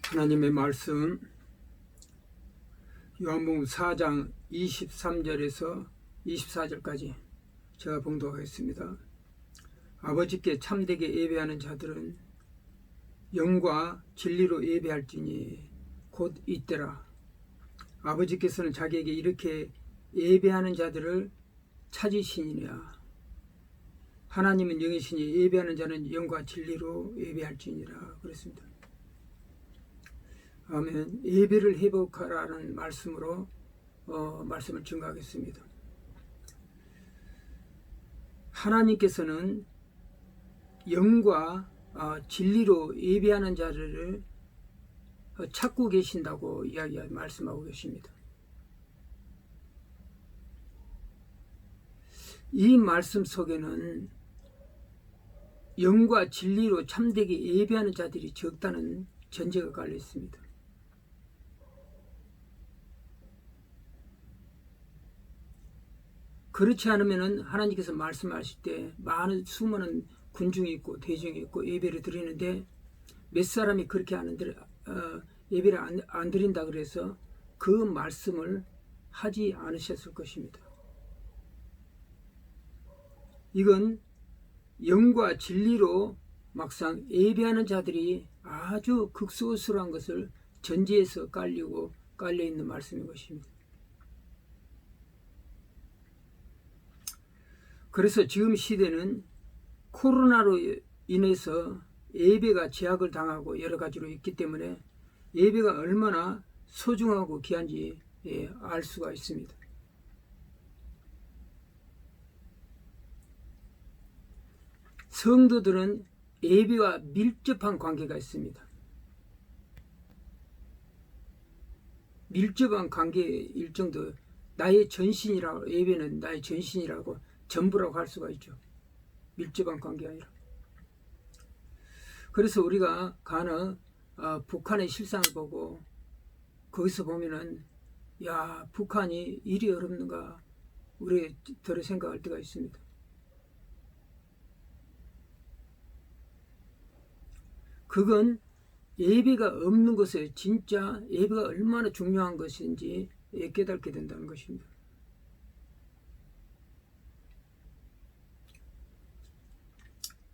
하나님의 말씀 요한복음 4장 23절에서 24절까지 제가 봉독하겠습니다. 아버지께 참되게 예배하는 자들은 영과 진리로 예배할지니 곧 이때라. 아버지께서는 자기에게 이렇게 예배하는 자들을 찾으시니라. 하나님은 영이시니 예배하는 자는 영과 진리로 예배할지니라. 그랬습니다. 아멘. 예배를 회복하라는 말씀으로 말씀을 증거하겠습니다. 하나님께서는 영과 진리로 예배하는 자를 찾고 계신다고 말씀하고 계십니다. 이 말씀 속에는 영과 진리로 참되게 예배하는 자들이 적다는 전제가 깔려 있습니다. 그렇지 않으면 하나님께서 말씀하실 때 많은 수많은 군중이 있고 대중이 있고 예배를 드리는데 몇 사람이 그렇게 하는데 예배를 안 드린다 그래서 그 말씀을 하지 않으셨을 것입니다. 이건 영과 진리로 막상 예배하는 자들이 아주 극소수한 것을 전제해서 깔려 있는 말씀인 것입니다. 그래서 지금 시대는 코로나로 인해서 예배가 제약을 당하고 여러 가지로 있기 때문에 예배가 얼마나 소중하고 귀한지 알 수가 있습니다. 성도들은 예배와 밀접한 관계가 있습니다. 밀접한 관계일 정도 나의 전신이라고, 예배는 나의 전신이라고 전부라고 할 수가 있죠. 밀접한 관계가 아니라. 그래서 우리가 가는 북한의 실상을 보고 거기서 보면은 야, 북한이 이리 어렵는가 우리들이 생각할 때가 있습니다. 그건 예배가 없는 것에 진짜 예배가 얼마나 중요한 것인지 깨닫게 된다는 것입니다.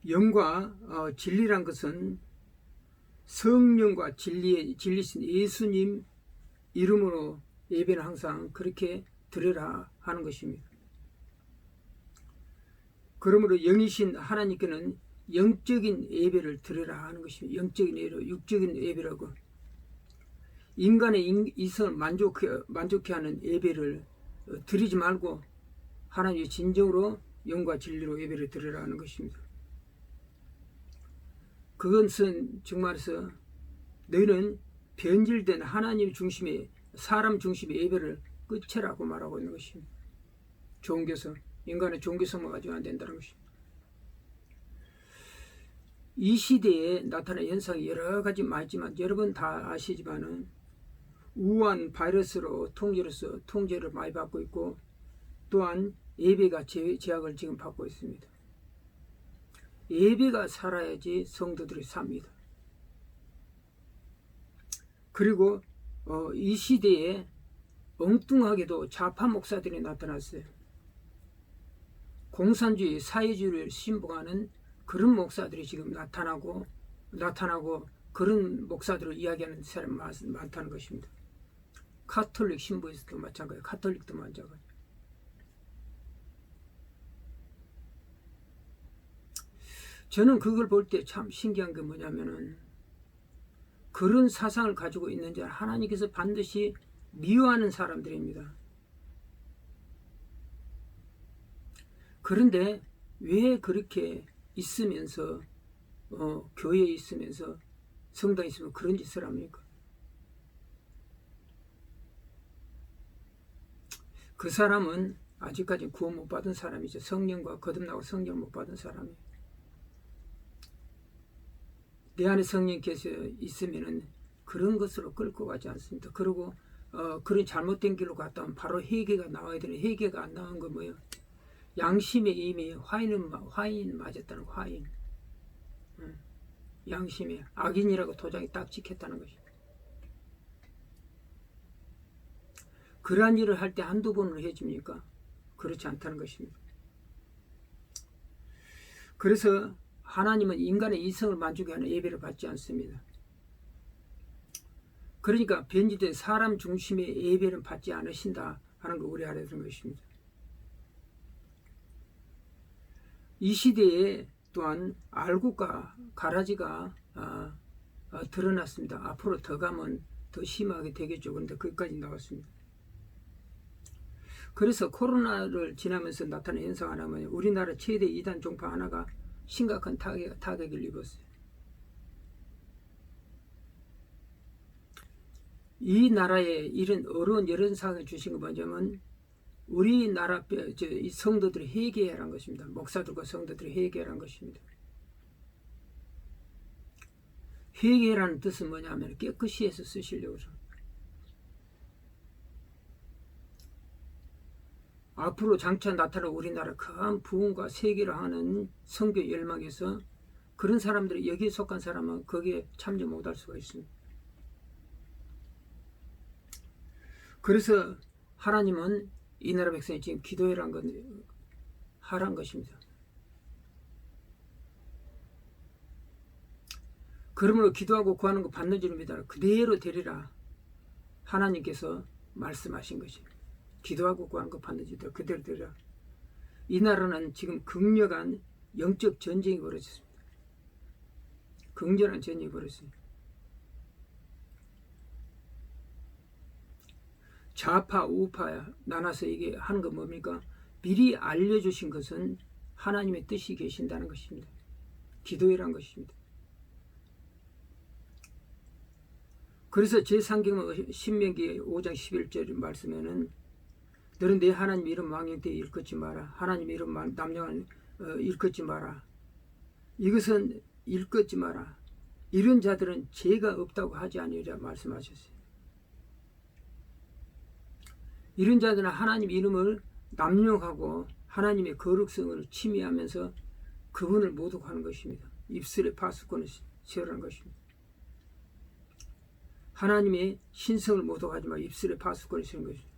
영과 진리란 것은 성령과 진리신 예수님 이름으로 예배는 항상 그렇게 드려라 하는 것입니다. 그러므로 영이신 하나님께는 영적인 예배를 드려라 하는 것입니다. 영적인 예배로 육적인 예배라고 인간의 이성을 만족해 하는 예배를 드리지 말고 하나님의 진정으로 영과 진리로 예배를 드려라 하는 것입니다. 그것은 정말해서 너희는 변질된 하나님 중심의 사람 중심의 예배를 끝이라고 말하고 있는 것입니다. 종교성, 인간의 종교성만 가지고 안 된다는 것입니다. 이 시대에 나타난 현상이 여러 가지 많지만 여러분 다 아시지만은 우한 바이러스로 통제를 많이 받고 있고 또한 예배가 제약을 지금 받고 있습니다. 예배가 살아야지 성도들이 삽니다. 그리고 이 시대에 엉뚱하게도 좌파 목사들이 나타났어요. 공산주의, 사회주의를 신봉하는 그런 목사들이 지금 나타나고 그런 목사들을 이야기하는 사람이 많다는 것입니다. 카톨릭 신부에서도 마찬가지예요. 카톨릭도 마찬가지예요. 저는 그걸 볼 때 참 신기한 게 뭐냐면은 그런 사상을 가지고 있는 자 하나님께서 반드시 미워하는 사람들입니다. 그런데 왜 그렇게 있으면서 교회에 있으면서 성당에 있으면 그런 짓을 합니까? 그 사람은 아직까지 구원 못 받은 사람이죠. 성령과 거듭나고 성령 못 받은 사람이에요. 내 안에 성령께서 있으면은 그런 것으로 끌고 가지 않습니다. 그리고 그런 잘못된 길로 갔다 오면 바로 회개가 나와야 되는 회개가 안 나온 건 뭐예요? 양심에 이미 화인 맞았다는 화인. 양심에 악인이라고 도장이 딱 찍혔다는 것입니다. 그러한 일을 할 때 한두 번으로 해줍니까? 그렇지 않다는 것입니다. 그래서 하나님은 인간의 이성을 만족해 하는 예배를 받지 않습니다. 그러니까 변질된 사람 중심의 예배는 받지 않으신다 하는 걸 우리 알아야 되는 것입니다. 이 시대에 또한 알곡과 가라지가 드러났습니다. 앞으로 더 가면 더 심하게 되겠죠. 그런데 거기까지 나왔습니다. 그래서 코로나를 지나면서 나타난 현상 하나는 우리나라 최대 이단 종파 하나가 심각한 타격을 입었어요. 이 나라에 이런 어려운 여러 상황을 주신 거 뭐냐면 우리나라 성도들이 회개하라는 것입니다. 목사들과 성도들이 회개하라는 것입니다. 회개라는 뜻은 뭐냐면 깨끗이 해서 쓰시려고 합니다. 앞으로 장차 나타날 우리나라 큰 부흥과 세계를 하는 선교 열망에서 그런 사람들이 여기에 속한 사람은 거기에 참여 못할 수가 있습니다. 그래서 하나님은 이 나라 백성이 지금 하라는 것입니다. 그러므로 기도하고 구하는 거 받는 줄입니다. 그대로 되리라 하나님께서 말씀하신 것입니다. 기도하고 구하는 거 받는 줄이다. 그대로 되리라. 이 나라는 지금 극렬한 영적 전쟁이 벌어졌습니다. 극렬한 전쟁이 벌어졌습니다. 좌파 우파 나눠서 이게 하는 건 뭡니까? 미리 알려주신 것은 하나님의 뜻이 계신다는 것입니다. 기도회란 것입니다. 그래서 제3경은 신명기 5장 11절 말씀에는 너는 내 하나님 이름 망령되이 일컫지 마라. 하나님 이름 남용한 일컫지 마라. 이것은 일컫지 마라. 이런 자들은 죄가 없다고 하지 아니하리라 말씀하셨어요. 이런 자들은 하나님 이름을 남용하고 하나님의 거룩성을 침해하면서 그분을 모독하는 것입니다. 입술에 파수꾼을 세우라는 것입니다. 하나님의 신성을 모독하지 마. 입술에 파수꾼을 세우는 것입니다.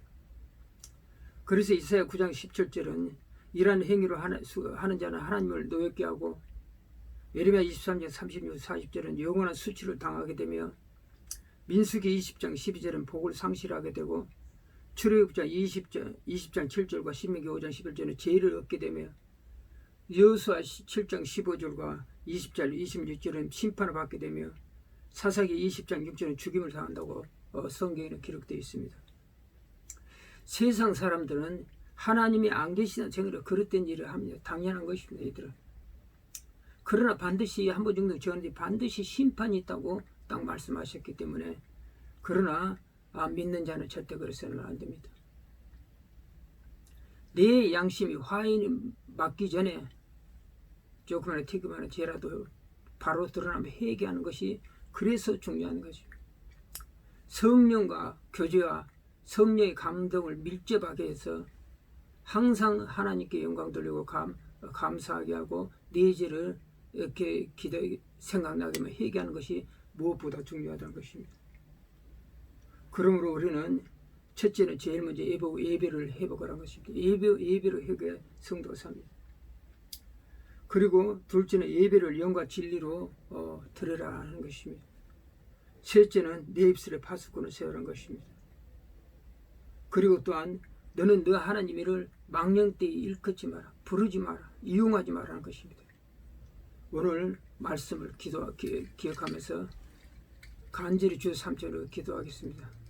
그래서 이사야 9장 17절은 이러한 행위로 하는 자는 하나님을 노엽게 하고 예레미야 23장 36, 40절은 영원한 수치를 당하게 되며 민수기 20장 12절은 복을 상실하게 되고 출애굽장 20장 7절과 신명기 5장 11절은 죄를 얻게 되며 여호수아 7장 15절과 20절 26절은 심판을 받게 되며 사사기 20장 6절은 죽임을 당한다고 성경에는 기록되어 있습니다. 세상 사람들은 하나님이 안 계시다는 생각으로 그릇된 일을 합니다. 당연한 것입니다. 얘들은. 그러나 반드시 한 번 정도 지었는데 반드시 심판이 있다고 딱 말씀하셨기 때문에 그러나 믿는 자는 절대 그래서는 안 됩니다. 내 양심이 화인이 맞기 전에 조그마한 티그마한 죄라도 바로 드러나면 회개하는 것이 그래서 중요한 것입니다. 성령과 교제와 성령의 감동을 밀접하게 해서 항상 하나님께 영광 돌리고 감사하게 하고 내 죄를 이렇게 생각나게 하면 회개하는 것이 무엇보다 중요하다는 것입니다. 그러므로 우리는 첫째는 제일 먼저 예배를 회복하라는 것입니다. 예배로 회개 성도가 삽니다. 그리고 둘째는 예배를 영과 진리로 드리라 하는 것입니다. 셋째는 내 입술에 파수꾼을 세우라는 것입니다. 그리고 또한 너는 너 하나님 이름을 망령되이 일컫지 마라. 부르지 마라. 이용하지 마라는 것입니다. 오늘 말씀을 기억하면서 간절히 주 3절로 기도하겠습니다.